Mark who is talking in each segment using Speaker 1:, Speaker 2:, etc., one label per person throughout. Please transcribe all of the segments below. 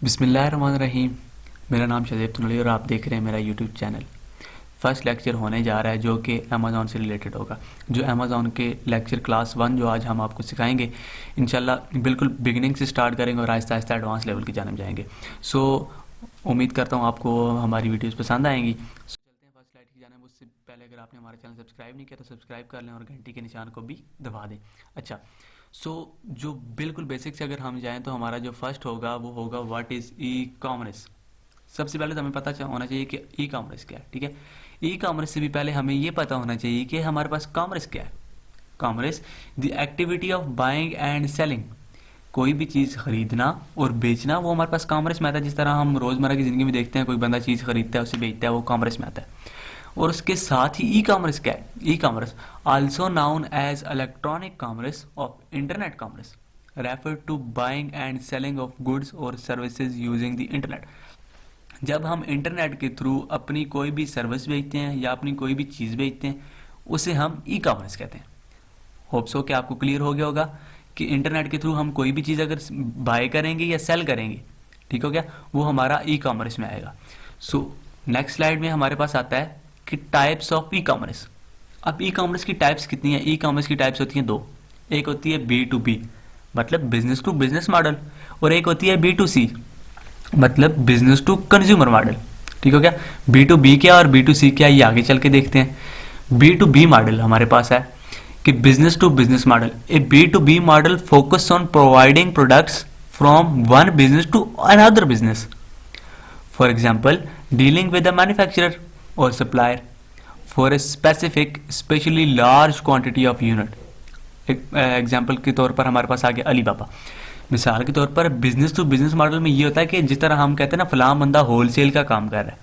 Speaker 1: बिस्मिल्लाहिर्रहमानिर्रहीम। मेरा नाम शदेब तुनली और आप देख रहे हैं मेरा यूट्यूब चैनल। फर्स्ट लेक्चर होने जा रहा है जो कि अमेज़ॉन से रिलेटेड होगा। जो अमेज़ॉन के लेक्चर क्लास 1 जो आज हम आपको सिखाएंगे, इंशाल्लाह बिल्कुल बिगिनिंग से स्टार्ट करेंगे और आहिस्ता आहिस्ता एडवांस लेवल की जानब जाएंगे। सो उम्मीद करता हूँ आपको हमारी वीडियोस पसंद आएंगी। चलते हैं फर्स्ट स्लाइड की जानब। उससे पहले अगर आपने हमारा चैनल सब्सक्राइब नहीं किया तो सब्सक्राइब कर लें और घंटी के निशान को भी दबा दें। अच्छा, जो बिल्कुल बेसिक से अगर हम जाएं तो हमारा जो फर्स्ट होगा वो होगा व्हाट इज़ ई कॉमर्स। सबसे पहले तो हमें पता होना चाहिए कि ई कॉमर्स क्या है। ठीक है, ई कॉमर्स से भी पहले हमें ये पता होना चाहिए कि हमारे पास कॉमर्स क्या है। Commerce the activity of buying and selling. कोई भी चीज़ खरीदना और बेचना वो हमारे पास कॉमर्स में आता है। जिस तरह हम रोज़मर्रा की ज़िंदगी में देखते हैं, कोई बंदा चीज़ खरीदता है उसे बेचता है, वो कॉमर्स में आता है। और उसके साथ ही ई कॉमर्स क्या है? E commerce also known as electronic commerce of internet commerce refer to buying and selling of goods और सर्विसेज यूजिंग द इंटरनेट। जब हम इंटरनेट के थ्रू अपनी कोई भी सर्विस बेचते हैं या अपनी कोई भी चीज़ बेचते हैं, उसे हम ई कॉमर्स कहते हैं। होप सो कि आपको क्लियर हो गया होगा कि इंटरनेट के थ्रू हम कोई भी चीज़ अगर बाय करेंगे या सेल करेंगे, ठीक हो गया, वो हमारा ई कॉमर्स में आएगा। सो नेक्स्ट स्लाइड में हमारे पास आता है कि टाइप्स ऑफ ई कॉमर्स। अब ई कॉमर्स की टाइप्स कितनी है? ई कॉमर्स की टाइप्स होती हैं दो। एक होती है बी टू बी, मतलब बिजनेस टू बिजनेस मॉडल, और एक होती है बी टू सी, मतलब बिजनेस टू कंज्यूमर मॉडल। ठीक हो गया। बी टू बी क्या और बी टू सी क्या, ये आगे चल के देखते हैं। बी टू बी मॉडल हमारे पास है कि business to business model. A B to B model focus on providing products from one business to another business. For example, dealing with a manufacturer or supplier for a specific especially large quantity of unit। एक example के तौर पर हमारे पास आ गया Alibaba. मिसाल के तौर पर बिजनेस टू बिजनेस मॉडल में ये होता है कि जिस तरह हम कहते हैं ना, फलां बंदा होलसेल का काम कर रहा है,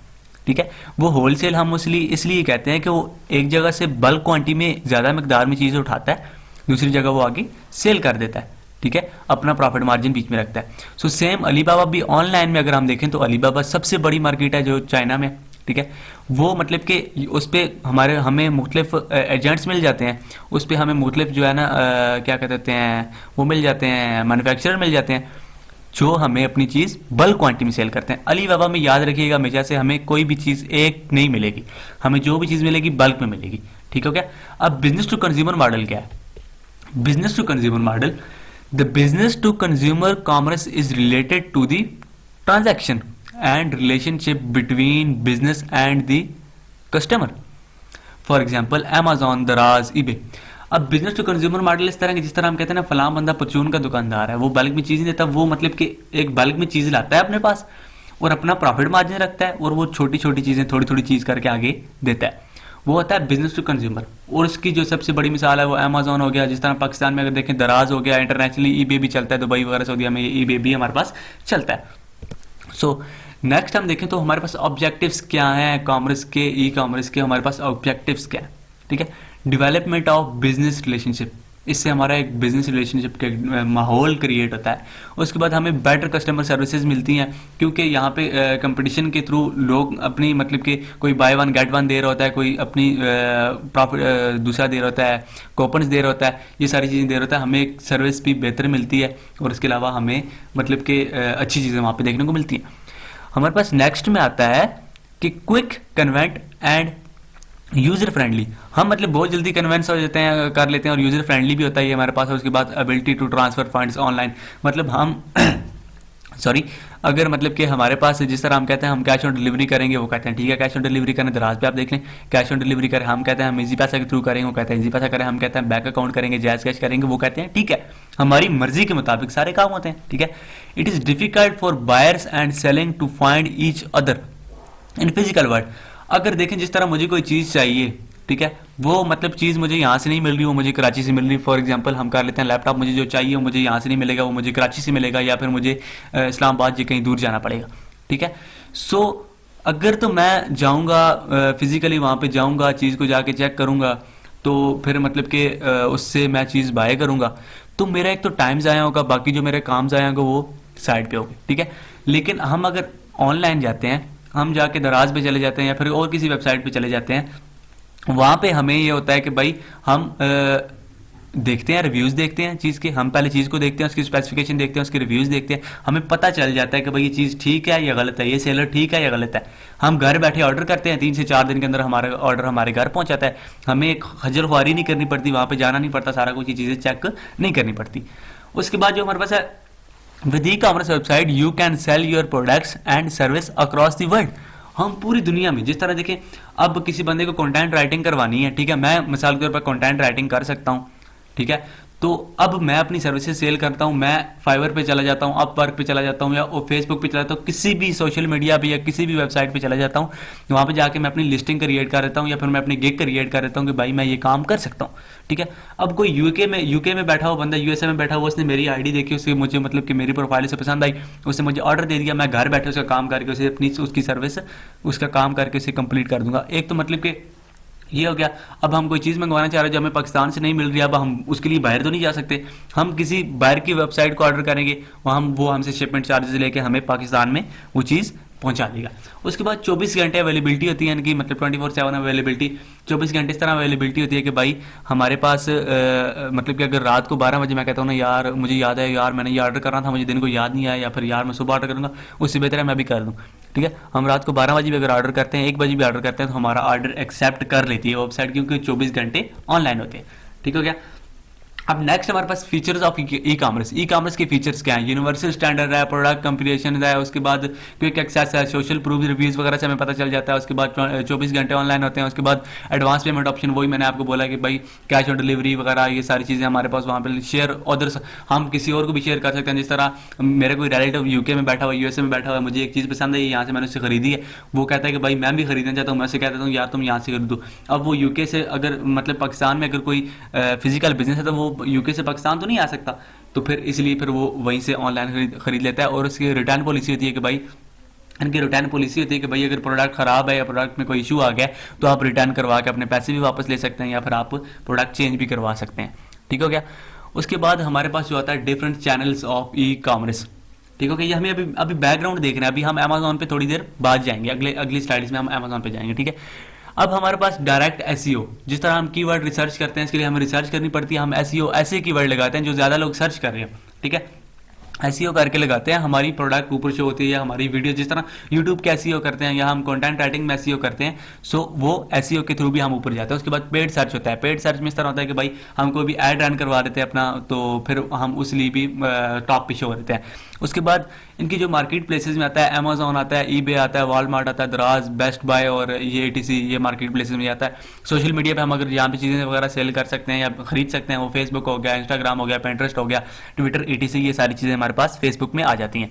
Speaker 1: ठीक है, वो होलसेल हम इसलिए कहते हैं कि वो एक जगह से बल्क क्वांटिटी में ज़्यादा मकदार में चीज़ें उठाता है, दूसरी जगह वो आगे सेल कर देता है, ठीक है, अपना प्रॉफिट मार्जिन बीच में रखता है। सो सेम अलीबाबा भी ऑनलाइन में अगर हम देखें तो अलीबाबा सबसे बड़ी मार्केट है जो चाइना में, ठीक है। वो मतलब कि उस पर हमें मुख्तलिफ एजेंट्स मिल जाते हैं, उस पर हमें मुख्तलिफ जो है ना क्या कहते हैं वो मिल जाते हैं, मैन्युफैक्चरर मिल जाते हैं जो हमें अपनी चीज़ बल्क क्वांटिटी में सेल करते हैं। अलीबाबा में याद रखिएगा हमेशा से हमें कोई भी चीज़ एक नहीं मिलेगी, हमें जो भी चीज़ मिलेगी बल्क में मिलेगी, ठीक हो गया। अब बिजनेस टू कंज्यूमर मॉडल क्या है? Business to consumer model, the business to consumer commerce is related to the transaction and relationship between business and the customer। for example Amazon, Daraz, eBay। अब business to consumer model इस तरह की, जिस तरह हम कहते हैं ना, फलां बंदा परचून का दुकानदार है, वो बल्क में चीज़ नहीं देता, वो मतलब कि एक बल्क में चीज़ लाता है अपने पास और अपना प्रॉफिट मार्जिन रखता है और वो छोटी छोटी चीज़ें थोड़ी थोड़ी चीज़ करके आगे देता है, वो होता है बिजनेस टू कंज्यूमर। और इसकी जो सबसे बड़ी मिसाल है वो अमेजोन हो गया। जिस तरह पाकिस्तान में अगर देखें दराज हो गया, इंटरनेशनली ईबे भी चलता है, दुबई वगैरह सऊदीया में ईबे भी हमारे पास चलता है। सो नेक्स्ट हम देखें तो हमारे पास ऑब्जेक्टिव्स क्या हैं कॉमर्स के, ई कॉमर्स के हमारे पास ऑब्जेक्टिव्स क्या है, ठीक है। डेवलपमेंट ऑफ बिजनेस रिलेशनशिप, इससे हमारा एक बिजनेस रिलेशनशिप का माहौल क्रिएट होता है। उसके बाद हमें बेटर कस्टमर सर्विसेज मिलती हैं, क्योंकि यहाँ पे कंपटीशन के थ्रू लोग अपनी मतलब कि कोई बाय वन गेट वन दे रहा होता है, कोई अपनी प्रॉफिट दूसरा दे रहा होता है, कूपन्स दे रहा होता है, ये सारी चीज़ें दे रहा होता है, हमें एक सर्विस भी बेहतर मिलती है और इसके अलावा हमें मतलब कि अच्छी चीज़ें वहाँ पर देखने को मिलती हैं। हमारे पास नेक्स्ट में आता है कि quick, convent and user friendly. हम मतलब बहुत जल्दी कन्वेंस हो जाते हैं, कर लेते हैं, और यूजर फ्रेंडली भी होता है ये हमारे पास। और उसके बाद ability to transfer funds online, मतलब हम सॉरी, अगर मतलब कि हमारे पास जिस तरह हम कहते हैं हम कैश ऑन डिलीवरी करेंगे, वो कहते हैं ठीक है कैश ऑन डिलीवरी करें। दराज पे आप देख लें कैश ऑन डिलीवरी करें, हम कहते हैं हम इजी पैसा के थ्रू करेंगे, वो कहते हैं इजी पैसा करें। हम कहते हैं बैंक अकाउंट करेंगे, जैज कैश करेंगे, वो कहते हैं ठीक है, हमारी मर्जी के मुताबिक सारे काम होते हैं, ठीक है। It is difficult for buyers and selling to find each other in physical world. अगर देखें जिस तरह मुझे कोई चीज़ चाहिए, ठीक है, वो मतलब चीज़ मुझे यहाँ से नहीं मिल रही, वो मुझे कराची से मिल रही। फॉर एग्जांपल हम कर लेते हैं लैपटॉप मुझे जो चाहिए वो मुझे यहाँ से नहीं मिलेगा, वो मुझे कराची से मिलेगा, या फिर मुझे इस्लामाबाद या कहीं दूर जाना पड़ेगा, ठीक है। सो अगर तो मैं जाऊँगा फिजिकली वहाँ पे जाऊँगा, चीज़ को जाके चेक करूँगा, तो फिर मतलब कि उससे मैं चीज़ बाय करूँगा, तो मेरा एक तो टाइम ज़ाया होगा, बाकी जो मेरे काम ज़ाया होगा वो साइड पे होगा, ठीक है। लेकिन हम अगर ऑनलाइन जाते हैं, हम जाके दराज पे चले जाते हैं या फिर और किसी वेबसाइट पे चले जाते हैं, वहाँ पे हमें ये होता है कि भाई हम देखते हैं, रिव्यूज़ देखते हैं चीज़ के, हम पहले चीज़ को देखते हैं, उसकी स्पेसिफिकेशन देखते हैं, उसके रिव्यूज़ देखते हैं, हमें पता चल जाता है कि भाई ये चीज़ ठीक है या गलत है, ये सेलर ठीक है या गलत है। हम घर बैठे ऑर्डर करते हैं, 3 से 4 दिन के अंदर हमारा ऑर्डर हमारे घर पहुंच जाता है। हमें एक खज्जल ख्वारी नहीं करनी पड़ती, वहाँ पे जाना नहीं पड़ता, सारा कुछ ये चीज़ें चेक नहीं करनी पड़ती। उसके बाद जो हमारे पास है with e commerce website you can sell your products and service across the world. हम पूरी दुनिया में, जिस तरह देखें, अब किसी बंदे को कंटेंट राइटिंग करवानी है, ठीक है, मैं मिसाल के तौर पर कंटेंट राइटिंग कर सकता हूँ, ठीक है, तो अब मैं अपनी सर्विसेज सेल करता हूँ, मैं फाइवर पे चला जाता हूँ, अपवर्क पे चला जाता हूँ, या फेसबुक पे चला जाता हूँ, किसी भी सोशल मीडिया पे या किसी भी वेबसाइट पे चला जाता हूँ, वहाँ पे जाके मैं अपनी लिस्टिंग क्रिएट कर देता हूँ, या फिर मैं अपनी गिग क्रिएट कर देता हूँ कि भाई मैं ये काम कर सकता हूँ, ठीक है। अब कोई यूके में बैठा हुआ बंदा, यूएसए में बैठा हुआ, उसने मेरी आईडी देखी, उससे मुझे मतलब कि मेरी प्रोफाइल से पसंद आई, उसने मुझे ऑर्डर दे दिया, मैं घर बैठे उसका काम करके उसे अपनी उसकी सर्विस उसका काम करके उसे कंप्लीट कर दूंगा। एक तो मतलब कि ये हो गया। अब हम कोई चीज़ मंगवाना चाह रहे हैं जो हमें पाकिस्तान से नहीं मिल रही, अब हम उसके लिए बाहर तो नहीं जा सकते, हम किसी बाहर की वेबसाइट को ऑर्डर करेंगे, वो हमसे शिपमेंट चार्जेस लेके हमें पाकिस्तान में वो चीज़ पहुंचा देगा। उसके बाद 24 घंटे अवेलेबिलिटी होती है, इनकी मतलब 24/7 अवेलेबिलिटी, 24 घंटे इस तरह अवेलेबिलिटी होती है कि भाई हमारे पास मतलब कि अगर रात को 12 बजे मैं कहता हूँ ना यार मुझे याद है यार मैंने ये ऑर्डर करना था, मुझे दिन को याद नहीं आया, या फिर यार मैं सुबह ऑर्डर करूँगा, उससे बेहतर है मैं भी कर दूँ, ठीक है। हम रात को 12 बजे भी अगर ऑर्डर करते हैं, 1 बजे भी ऑर्डर करते हैं, तो हमारा ऑर्डर एक्सेप्ट कर लेती है वेबसाइट, क्योंकि 24 घंटे ऑनलाइन होते हैं, ठीक हो गया। अब नेक्स्ट हमारे पास features of E commerce. E commerce के फीचर्स क्या हैं? यूनिवर्सल स्टैंडर्ड है, प्रोडक्ट कंपैरिजन है, उसके बाद क्विक एक्सेस है, सोशल प्रूफ रिव्यूज वगैरह से हमें पता चल जाता है, उसके बाद 24 घंटे ऑनलाइन होते हैं, उसके बाद एडवांस पेमेंट ऑप्शन, वही मैंने आपको बोला कि भाई कैश ऑन डिलीवरी वगैरह ये सारी चीज़ें हमारे पास वहाँ पर शेयर अदर्स हम किसी और को भी शेयर कर सकते हैं। जिस तरह मेरे कोई रिलेटिव यूके में बैठा हुआ, यूएसए में बैठा हुआ, मुझे एक चीज़ पसंद है, यहाँ से मैंने उससे खरीदी है, वो कहता है कि भाई मैं भी खरीदना चाहता हूँ, मैं उससे कहता हूँ यार तुम यहाँ से खरीदो। अब वो यूके से अगर मतलब पाकिस्तान में अगर कोई फिजिकल बिजनेस है तो वो यूके से पाकिस्तान तो नहीं आ सकता, तो फिर इसलिए फिर वो वहीं से ऑनलाइन खरीद लेता है। और उसकी रिटर्न पॉलिसी होती है कि भाई इनकी रिटर्न पॉलिसी होती है कि भाई अगर प्रोडक्ट खराब है या प्रोडक्ट में कोई इशू आ गया तो आप रिटर्न करवा के अपने पैसे भी वापस ले सकते हैं, या फिर आप प्रोडक्ट चेंज भी करवा सकते हैं, ठीक हो गया। उसके बाद हमारे पास जो आता है different channels of E commerce, ठीक हो गया। ये हमें अभी बैकग्राउंड देख रहे हैं, अभी हम अमेजोन पे थोड़ी देर बाद जाएंगे, अगली स्लाइड्स में हम अमेजोन पे जाएंगे, ठीक है। अब हमारे पास डायरेक्ट एसईओ, जिस तरह हम कीवर्ड रिसर्च करते हैं, इसके लिए हमें रिसर्च करनी पड़ती है, हम एसईओ ऐसे कीवर्ड लगाते हैं जो ज़्यादा लोग सर्च कर रहे हैं, ठीक है, एसईओ करके लगाते हैं, हमारी प्रोडक्ट ऊपर शो होती है, या हमारी वीडियो जिस तरह यूट्यूब के एसईओ करते हैं या हम कंटेंट राइटिंग में एसईओ करते हैं, सो वो एसईओ के थ्रू भी हम ऊपर जाते हैं। उसके बाद पेड सर्च होता है, पेड सर्च में इस तरह होता है कि भाई हम कोई भी ऐड रन करवा देते हैं अपना, तो फिर हम उस लिए भी टॉप पे शो रहते हैं। उसके बाद इनकी जो मार्केट प्लेसेस में आता है, अमेजोन आता है, ईबे आता है, वॉलमार्ट आता है, दराज, बेस्ट बाय और ये एटीसी, ये मार्केट प्लेसेस में आता है। सोशल मीडिया पे हम अगर यहाँ पे चीज़ें वगैरह सेल कर सकते हैं या खरीद सकते हैं, वो फेसबुक हो गया, इंस्टाग्राम हो गया, पिंटरेस्ट हो गया, ट्विटर, एटीसी, ये सारी चीज़ें हमारे पास फेसबुक में आ जाती हैं।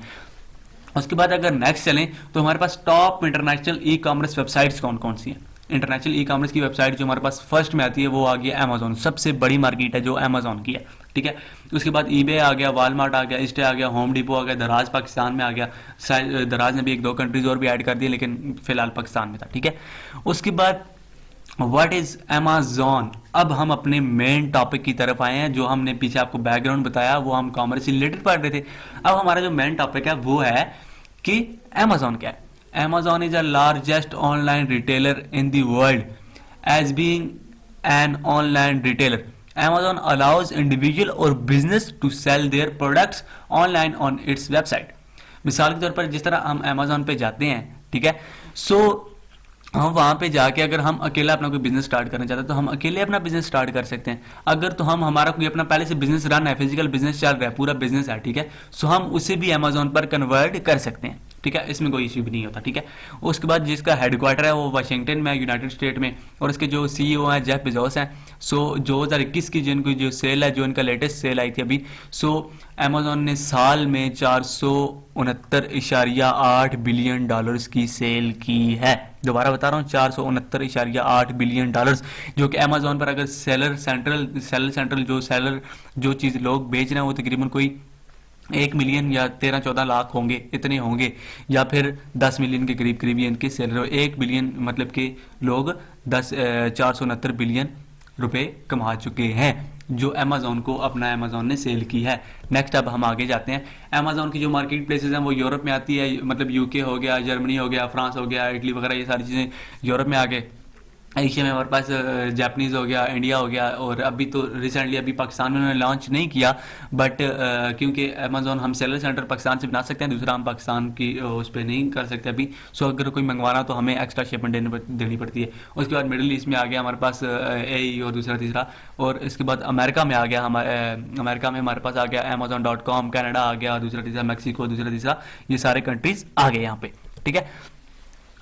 Speaker 1: उसके बाद अगर नेक्स्ट चलें तो हमारे पास top international E commerce websites कौन कौन सी हैं। इंटरनेशनल ई कॉमर्स की वेबसाइट जो हमारे पास फर्स्ट में आती है वो आ गया अमेजोन, सबसे बड़ी मार्केट है जो अमेजोन की है, ठीक है। उसके बाद ईबे आ गया, वॉलमार्ट आ गया, इंस्टे आ गया, होम डिपो आ गया, दराज पाकिस्तान में आ गया, दराज ने भी 1-2 कंट्रीज और भी ऐड कर दिए लेकिन फिलहाल पाकिस्तान में था, ठीक है। उसके बाद व्हाट इज अमेजोन। अब हम अपने मेन टॉपिक की तरफ आए हैं, जो हमने पीछे आपको बैकग्राउंड बताया वो हम कॉमर्स से रिलेटेड पढ़ रहे थे। अब हमारा जो मेन टॉपिक है वो है कि अमेजोन क्या है। Amazon is the largest online retailer in the world. As being an online retailer, Amazon allows individual or business to sell their products online on its website. मिसाल के तौर पर जिस तरह हम Amazon पे जाते हैं, ठीक है, सो हम वहाँ पे जाके अगर हम अकेला अपना कोई बिजनेस स्टार्ट करना चाहते हैं तो हम अकेले अपना बिजनेस स्टार्ट कर सकते हैं। अगर तो हमारा कोई अपना पहले से बिजनेस रन है, फिजिकल बिजनेस चल रहा है, पूरा बिजनेस है, ठीक है, सो हम उसे भी Amazon पर कन्वर्ट कर सकते हैं, ठीक है, इसमें कोई इश्यू भी नहीं होता, ठीक है। उसके बाद जिसका हेडक्वार्टर है वो वाशिंगटन में है, यूनाइटेड स्टेट में, और इसके जो सीईओ हैं जेफ बेजोस हैं। सो 2021 की जिनको जो सेल है, जो इनका लेटेस्ट सेल आई थी अभी, सो अमेजोन ने साल में 469.8 बिलियन डॉलर्स की सेल की है। दोबारा बता रहा हूँ, 469.8 बिलियन डॉलर्स, जो कि अमेजोन पर अगर सेलर सेंट्रल जो चीज़ लोग बेच रहे हैं वो तकरीबन कोई 1 मिलियन या 13-14 लाख होंगे, इतने होंगे, या फिर 10 मिलियन के करीब करीब ये इनके सेलर, 1 बिलियन मतलब कि लोग 469 बिलियन रुपए कमा चुके हैं जो अमेजोन को अपना अमेजोन ने सेल की है। नेक्स्ट अब हम आगे जाते हैं। अमेजोन की जो मार्केट प्लेसेस हैं वो यूरोप में आती है, मतलब यूके हो गया, जर्मनी हो गया, फ्रांस हो गया, इटली वगैरह, ये सारी चीज़ें यूरोप में आ गए। एशिया में हमारे पास जापानीज हो गया, इंडिया हो गया, और अभी तो रिसेंटली अभी पाकिस्तान में उन्होंने लॉन्च नहीं किया, बट क्योंकि अमेजोन हम सेलर सेंटर पाकिस्तान से बना सकते हैं, दूसरा हम पाकिस्तान की उस पर नहीं कर सकते अभी। सो अगर कोई मंगवाना तो हमें एक्स्ट्रा शिपमेंट देनी पड़ती है। उसके बाद मिडिल ईस्ट में आ गया हमारे पास ए और दूसरा तीसरा, और इसके बाद अमेरिका में आ गया हमारे अमेरिका में हमारे पास आ गया Amazon.com, कनाडा आ गया दूसरा तीसरा, मैक्सिको दूसरा तीसरा, ये सारे कंट्रीज आ गए यहाँ पे, ठीक है।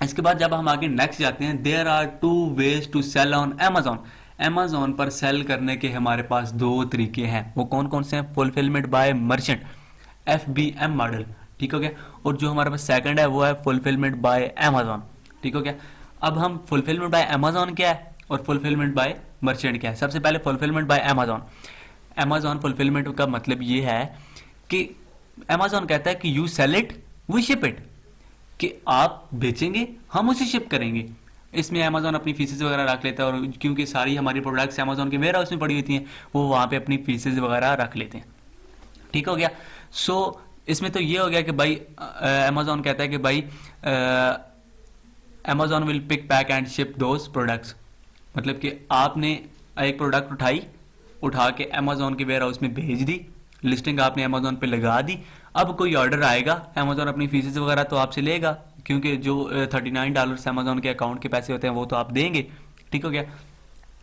Speaker 1: इसके बाद जब हम आगे नेक्स्ट जाते हैं, there are two ways to sell on Amazon. Amazon पर सेल करने के हमारे पास दो तरीके हैं। वो कौन कौन से हैं? Fulfilment bye merchant, FBM model, ठीक हो गया। और जो हमारे पास सेकंड है वो है फुलफिलमेंट बाय अमेजोन, ठीक हो गया। अब हम फुलफिलमेंट बाय अमेजोन क्या है और फुलफिलमेंट बाय मर्चेंट क्या है। सबसे पहले fulfilment by Amazon. Amazon fulfilment का मतलब ये है कि अमेजोन कहता है कि you sell it we ship it, कि आप बेचेंगे हम उसे शिप करेंगे। इसमें अमेजोन अपनी फीसेस वगैरह रख लेता है, और क्योंकि सारी हमारी प्रोडक्ट्स अमेजोन के वेयर हाउस में पड़ी होती हैं, वो वहाँ पे अपनी फीसेस वगैरह रख लेते हैं, ठीक हो गया। सो इसमें तो ये हो गया कि भाई अमेजोन कहता है कि भाई Amazon will pick pack and ship those products, मतलब कि आपने एक प्रोडक्ट उठा के अमेजोन के वेयर हाउस में भेज दी, लिस्टिंग आपने अमेजोन पे लगा दी। अब कोई ऑर्डर आएगा, अमेजोन अपनी फीसेस वगैरह तो आपसे लेगा, क्योंकि जो $39 अमेजोन के अकाउंट के पैसे होते हैं वो तो आप देंगे, ठीक हो गया।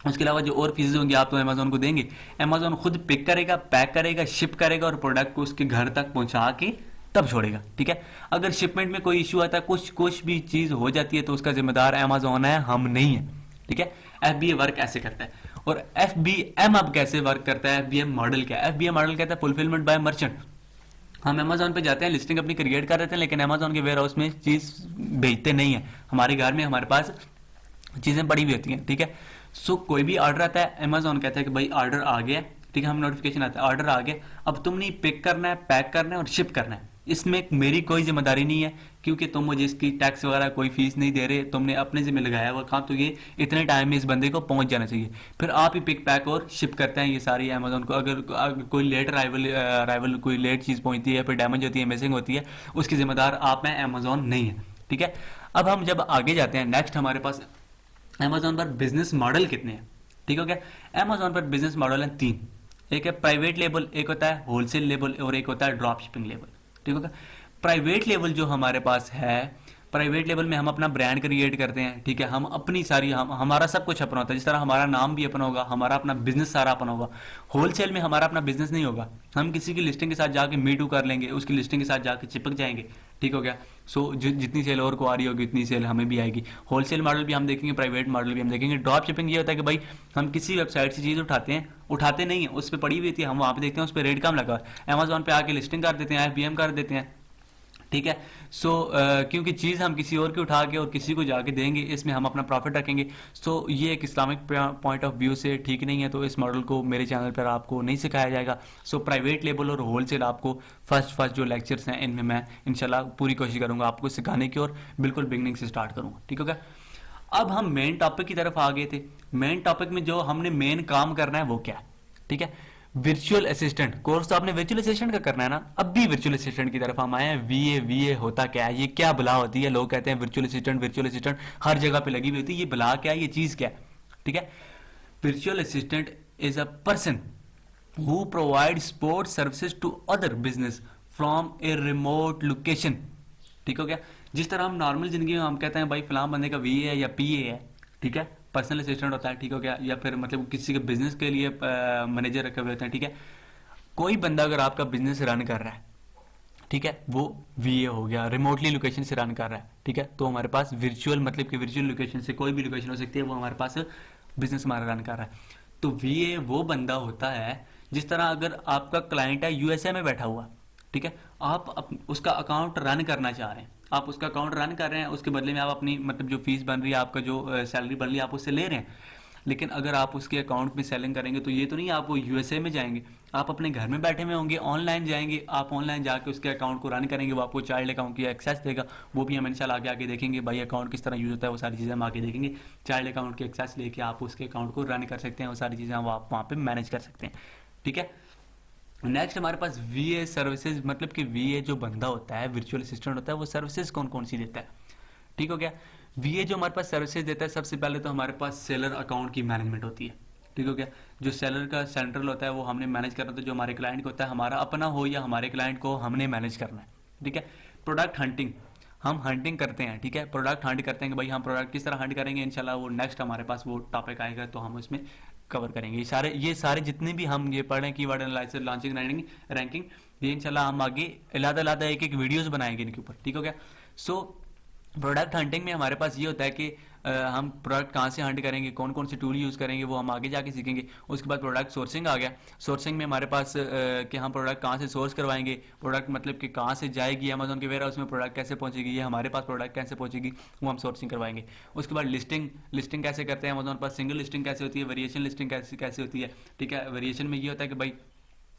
Speaker 1: उसके अलावा जो और फीसेस होंगी आप तो अमेजोन को देंगे। अमेजोन खुद पिक करेगा, पैक करेगा, शिप करेगा, और प्रोडक्ट को उसके घर तक पहुंचा के तब छोड़ेगा, ठीक है। अगर शिपमेंट में कोई इश्यू आता है, कुछ भी चीज हो जाती है, तो उसका जिम्मेदार अमेजोन है, हम नहीं है, ठीक है। FBA वर्क ऐसे करता है। और FBM अब कैसे वर्क करता है? FBM मॉडल क्या है? FBM मॉडल कहता है फुलफिलमेंट बाय मर्चेंट। हम अमेजोन पे जाते हैं, लिस्टिंग अपनी क्रिएट कर देते हैं, लेकिन अमेजोन के वेयर हाउस में चीज भेजते नहीं है, हमारे घर में हमारे पास चीजें पड़ी हुई होती हैं, ठीक है। सो कोई भी ऑर्डर आता है, अमेजोन कहता है कि भाई ऑर्डर आ गया, ठीक है, हम नोटिफिकेशन आता है ऑर्डर आ गया, अब तुमने पिक करना है, पैक करना है और शिप करना है। इसमें मेरी कोई जिम्मेदारी नहीं है, क्योंकि तुम मुझे इसकी टैक्स वगैरह कोई फीस नहीं दे रहे, तुमने अपने जिम्मे लगाया हुआ काम, तो ये इतने टाइम में इस बंदे को पहुंच जाना चाहिए। फिर आप ही पिक पैक और शिप करते हैं ये सारी अमेजोन को। अगर कोई लेट अराइवल कोई लेट चीज़ पहुंचती है, फिर डैमेज होती है, मिसिंग होती है, उसकी जिम्मेदार आप में अमेजोन नहीं है, ठीक है। अब हम जब आगे जाते हैं, नेक्स्ट हमारे पास अमेजोन पर बिजनेस मॉडल कितने हैं, ठीक हो गया। अमेजोन पर बिजनेस मॉडल है 3। एक है प्राइवेट लेबल, एक होता है होलसेल लेबल, और एक होता है ड्रॉप शिपिंग लेबल, ठीक होगा। प्राइवेट लेवल जो हमारे पास है, प्राइवेट लेवल में हम अपना ब्रांड क्रिएट करते हैं, ठीक है। हम अपनी सारी हमारा सब कुछ अपना होता है, जिस तरह हमारा नाम भी अपना होगा, हमारा अपना बिजनेस सारा अपना होगा। होलसेल में हमारा अपना बिजनेस नहीं होगा, हम किसी की लिस्टिंग के साथ जाके मी टू कर लेंगे, उसकी लिस्टिंग के साथ जाके चिपक जाएंगे, ठीक हो गया। सो जितनी सेल और को आ रही होगी उतनी सेल हमें भी आएगी। होलसेल मॉडल भी हम देखेंगे, प्राइवेट मॉडल भी हम देखेंगे। ड्रॉप शिपिंग ये होता है कि भाई हम किसी वेबसाइट से चीज़ उठाते नहीं है, उस पर पड़ी हुई थी, हम वहाँ पे देखते हैं उस पर रेट कम लगा, अमेजोन पे आके लिस्टिंग कर देते हैं, FBM कर देते हैं, ठीक है। सो क्योंकि चीज़ हम किसी और की उठा के और किसी को जाके देंगे, इसमें हम अपना प्रॉफिट रखेंगे। सो ये एक इस्लामिक पॉइंट ऑफ व्यू से ठीक नहीं है, तो इस मॉडल को मेरे चैनल पर आपको नहीं सिखाया जाएगा। सो प्राइवेट लेबल और होलसेल आपको फर्स्ट जो लेक्चर्स हैं इनमें मैं इंशाल्लाह पूरी कोशिश करूंगा आपको सिखाने की, और बिल्कुल बिगनिंग से स्टार्ट करूंगा, ठीक होगा। अब हम मेन टॉपिक की तरफ आ गए थे। मेन टॉपिक में जो हमने मेन काम करना है वो क्या है, ठीक है। वर्चुअल असिस्टेंट कोर्स तो आपने वर्चुअल असिस्टेंट का करना है ना। अब भी वर्चुअल असिस्टेंट की तरफ हम आए हैं। VA होता क्या है, ये क्या बला होती है? लोग कहते हैं वर्चुअल असिस्टेंट हर जगह पे लगी हुई होती है, ये बला क्या है, ये चीज क्या है, ठीक है। Virtual assistant is a person who provide support services to other business from a remote location, ठीक हो गया। जिस तरह हम नॉर्मल जिंदगी में हम कहते हैं भाई फलां बंदे का VA है या PA है, ठीक है, पर्सनल असिस्टेंट होता है, ठीक हो गया, या फिर मतलब किसी के बिजनेस के लिए मैनेजर रखे हुए होते हैं, ठीक है। कोई बंदा अगर आपका बिजनेस रन कर रहा है, ठीक है, वो VA हो गया, रिमोटली लोकेशन से रन कर रहा है, ठीक है। तो हमारे पास वर्चुअल मतलब कि वर्चुअल लोकेशन से कोई भी लोकेशन हो सकती है, वो हमारे पास बिजनेस हमारा रन कर रहा है। तो VA वो बंदा होता है, जिस तरह अगर आपका क्लाइंट है USA में बैठा हुआ, ठीक है, आप उसका अकाउंट रन करना चाह रहे हैं, आप उसका अकाउंट रन कर रहे हैं, उसके बदले में आप अपनी मतलब जो फीस बन रही है, आपका जो सैलरी बन रही है, आप उससे ले रहे हैं। लेकिन अगर आप उसके अकाउंट में सेलिंग करेंगे तो ये तो नहीं आप वो USA में जाएंगे, आप अपने घर में बैठे हुए होंगे, ऑनलाइन जाएंगे, आप ऑनलाइन जाके उसके अकाउंट को रन करेंगे, वो आपको चाइल्ड अकाउंट की एक्सेस देगा। वो भी हम इंशाल्लाह आगे देखेंगे, भाई अकाउंट किस तरह यूज होता है, वो सारी चीज़ें हम आगे देखेंगे। चाइल्ड अकाउंट की एक्सेस लेके आप उसके अकाउंट को रन कर सकते हैं, वो सारी चीज़ें आप वहाँ पे मैनेज कर सकते हैं, ठीक है। नेक्स्ट हमारे पास VA सर्विसेज, मतलब कि VA जो बंदा होता है, वर्चुअल असिस्टेंट होता है, वो सर्विसेज कौन कौन सी देता है, ठीक हो गया। वीए जो हमारे पास सर्विसेज देता है, सबसे पहले तो हमारे पास सेलर अकाउंट की मैनेजमेंट होती है। ठीक हो गया। जो सेलर का सेंट्रल होता है वो हमने मैनेज करना होता है, जो हमारे क्लाइंट को होता है, हमारा अपना हो या हमारे क्लाइंट को हमने मैनेज करना है। ठीक है। प्रोडक्ट हंटिंग, हम हंटिंग करते हैं। ठीक है, प्रोडक्ट हंट करते हैं कि भाई हम प्रोडक्ट किस तरह हंट करेंगे, इंशाल्लाह वो नेक्स्ट हमारे पास वो टॉपिक आएगा तो हम उसमें कवर करेंगे। ये सारे जितने भी हम ये पढ़ रहे हैं, कीवर्ड एनालिसिस, लॉन्चिंग, रैंकिंग, ये इंशाल्लाह हम आगे अलग-अलग एक एक वीडियोस बनाएंगे इनके ऊपर। ठीक हो गया। सो प्रोडक्ट हंटिंग में हमारे पास ये होता है कि हम प्रोडक्ट कहाँ से हंट करेंगे, कौन कौन से टूल यूज़ करेंगे, वो हम आगे जाके सीखेंगे। उसके बाद प्रोडक्ट सोर्सिंग आ गया। सोर्सिंग में हमारे पास कि हम प्रोडक्ट कहाँ से सोर्स करवाएंगे, प्रोडक्ट मतलब कि कहाँ से जाएगी अमेजोन के वेयर हाउस में, प्रोडक्ट कैसे पहुँचेगी, ये हमारे पास प्रोडक्ट कैसे पहुँचेगी, वो हम सोर्सिंग करवाएंगे। उसके बाद लिस्टिंग, लिस्टिंग कैसे करते हैं अमेजोन पर, सिंगल लिस्टिंग कैसे होती है, वेरिएशन लिस्टिंग कैसे कैसे होती है। ठीक है, वेरिएशन में ये होता है कि भाई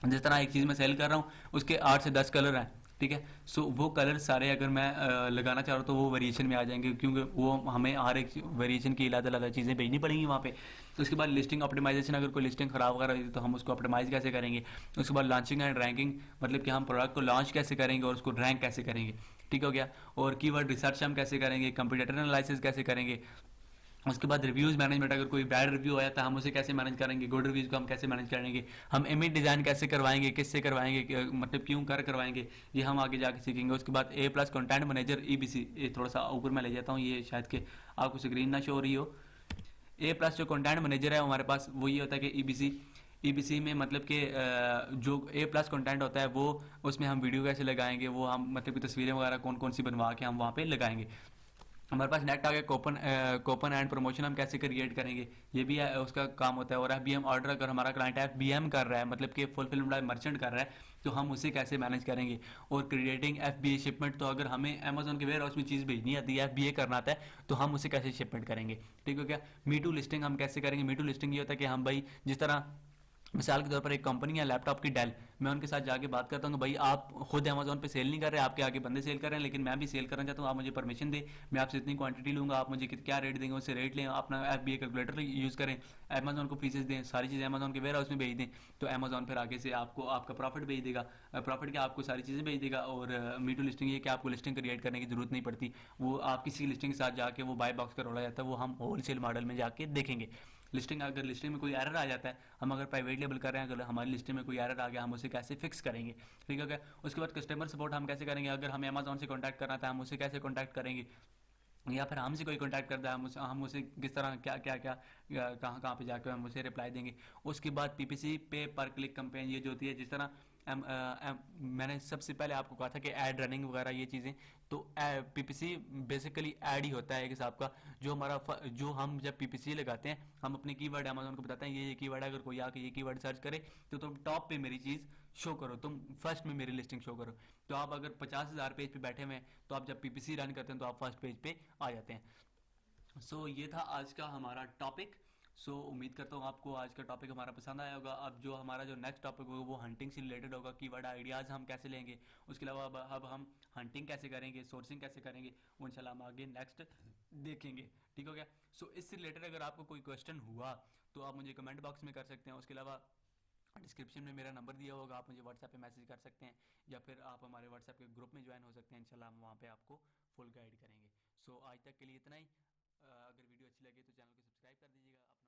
Speaker 1: जिस तरह एक चीज़ मैं सेल कर रहा हूँ उसके 8 से 10 कलर हैं। ठीक है। सो वो कलर सारे अगर मैं लगाना चाह रहा हूँ तो वो वेरिएशन में आ जाएंगे, क्योंकि वो हमें हर एक वेरिएशन की अलग अलग चीज़ें भेजनी पड़ेंगी वहाँ पे। तो उसके बाद लिस्टिंग ऑप्टिमाइजेशन, अगर कोई लिस्टिंग खराब वगैरह हुई तो हम उसको ऑप्टिमाइज कैसे करेंगे। उसके बाद लॉन्चिंग एंड रैंकिंग, मतलब कि हम प्रोडक्ट को लॉन्च कैसे करेंगे और उसको रैंक कैसे करेंगे। ठीक हो गया। और कीवर्ड रिसर्च हम कैसे करेंगे, कंपटीटर एनालिसिस कैसे करेंगे। उसके बाद रिव्यूज़ मैनेजमेंट, अगर कोई बैड रिव्यू आया तो हम उसे कैसे मैनेज करेंगे, गुड रिव्यूज़ को हम कैसे मैनेज करेंगे, हम इमेज डिज़ाइन कैसे करवाएंगे, किससे करवाएंगे, मतलब क्यों करवाएंगे, ये हम आगे जाके सीखेंगे। उसके बाद ए प्लस कॉन्टेंट मैनेजर EBC, ये थोड़ा सा ऊपर मैं ले जाता हूँ, ये शायद कि आपको स्क्रीन ना शो हो रही हो। ए प्लस जो कॉन्टेंट मैनेजर है हमारे पास वो ये होता है कि EBC में मतलब कि जो ए प्लस कंटेंट होता है वो, उसमें हम वीडियो कैसे लगाएंगे, वो हम मतलब कि तस्वीरें वगैरह कौन कौन सी बनवा के हम वहाँ पे लगाएंगे। हमारे पास नेक्स्ट आ गया कोपन एंड प्रमोशन, हम कैसे क्रिएट करेंगे, ये भी उसका काम होता है। और FBM ऑर्डर, अगर हमारा क्लाइंट FBM कर रहा है, मतलब कि फुलफिलमेंट बाय मर्चेंट कर रहा है, तो हम उसे कैसे मैनेज करेंगे। और क्रिएटिंग FBA शिपमेंट, तो अगर हमें अमेजोन के वेयर हाउस में चीज़ भेजनी आती है, FBA करना आता है, तो हम उसे कैसे शिपमेंट करेंगे। ठीक है क्या। मीटू लिस्टिंग हम कैसे करेंगे। मीटू लिस्टिंग ये होता है कि हम भाई जिस तरह मिसाल के तौर पर एक कंपनी है लैपटॉप की डेल, मैं उनके साथ जाके बात करता हूँ कि भाई आप खुद अमेजोन पे सेल नहीं कर रहे, आपके आगे बंदे सेल कर रहे हैं, लेकिन मैं भी सेल करना चाहता हूँ, आप मुझे परमिशन दे, मैं आपसे इतनी क्वांटिटी लूंगा, आप मुझे क्या रेट देंगे, उससे रेट लें, अपना FBA कैलकुलेटर यूज़ करें, अमेजोन को फीसेस दें, सारी चीज़ें अमेजोन के वेयर हाउस में भेज दें, तो अमेजोन फिर आगे से आपको आपका प्रॉफिट भेज देगा, प्रॉफिट के आपको सारी चीज़ें भेज देगा। और मीटू लिस्टिंग ये कि आपको लिस्टिंग क्रिएट करने की जरूरत नहीं पड़ती, वो आप किसी लिस्टिंग के साथ जाके वो बाय बॉक्स का रोला जाता है, वो हम होलसेल मॉडल में जाके देखेंगे। लिस्टिंग, अगर लिस्टिंग में कोई एरर आ जाता है, हम अगर प्राइवेट लेबल कर रहे हैं, अगर हमारी लिस्टिंग में कोई एरर आ गया, हम उसे कैसे फिक्स करेंगे। ठीक है क्या। उसके बाद कस्टमर सपोर्ट हम कैसे करेंगे, अगर हमें अमेजोन से कॉन्टैक्ट करना था हम उसे कैसे कॉन्टैक्ट करेंगे, या फिर हमसे कोई कांटेक्ट करता है हम उसे किस तरह क्या क्या क्या कहाँ कहाँ पे जाकर हम उसे रिप्लाई देंगे। उसके बाद PPC पे पर क्लिक कैंपेन, ये जो होती है, जिस तरह मैंने सबसे पहले आपको कहा था कि ऐड रनिंग वगैरह ये चीज़ें, तो PPC बेसिकली ऐड ही होता है एक हिसाब का। जो हमारा जो हम जब PPC लगाते हैं, हम अपने कीवर्ड अमेजोन को बताते हैं, ये कीवर्ड है, अगर कोई आके ये कीवर्ड सर्च करे तो तुम टॉप पे मेरी चीज़ शो करो, तुम फर्स्ट में मेरी लिस्टिंग शो करो। तो आप अगर 50,000 पेज पे बैठे हुए हैं, तो आप जब PPC रन करते हैं तो आप फर्स्ट पेज पे आ जाते हैं। सो ये था आज का हमारा टॉपिक। सो उम्मीद करता हूँ आपको आज का टॉपिक हमारा पसंद आया होगा। अब जो हमारा जो नेक्स्ट टॉपिक होगा वो हंटिंग से रिलेटेड होगा, कीवर्ड आइडियाज़ हम कैसे लेंगे, उसके अलावा अब हम हंटिंग कैसे करेंगे, सोर्सिंग कैसे करेंगे, वो इंशाल्लाह हम आगे नेक्स्ट देखेंगे। ठीक हो गया। सो इससे रिलेटेड अगर आपको कोई क्वेश्चन हुआ तो आप मुझे कमेंट बॉक्स में कर सकते हैं। उसके अलावा डिस्क्रिप्शन में मेरा नंबर दिया होगा, आप मुझे व्हाट्सएप पे मैसेज कर सकते हैं, या फिर आप हमारे व्हाट्सएप के ग्रुप में ज्वाइन हो सकते हैं। इंशाल्लाह हम वहाँ पे आपको फुल गाइड करेंगे। सो आज तक के लिए इतना ही। अगर वीडियो अच्छी लगे तो चैनल को सब्सक्राइब कर दीजिएगा अपना।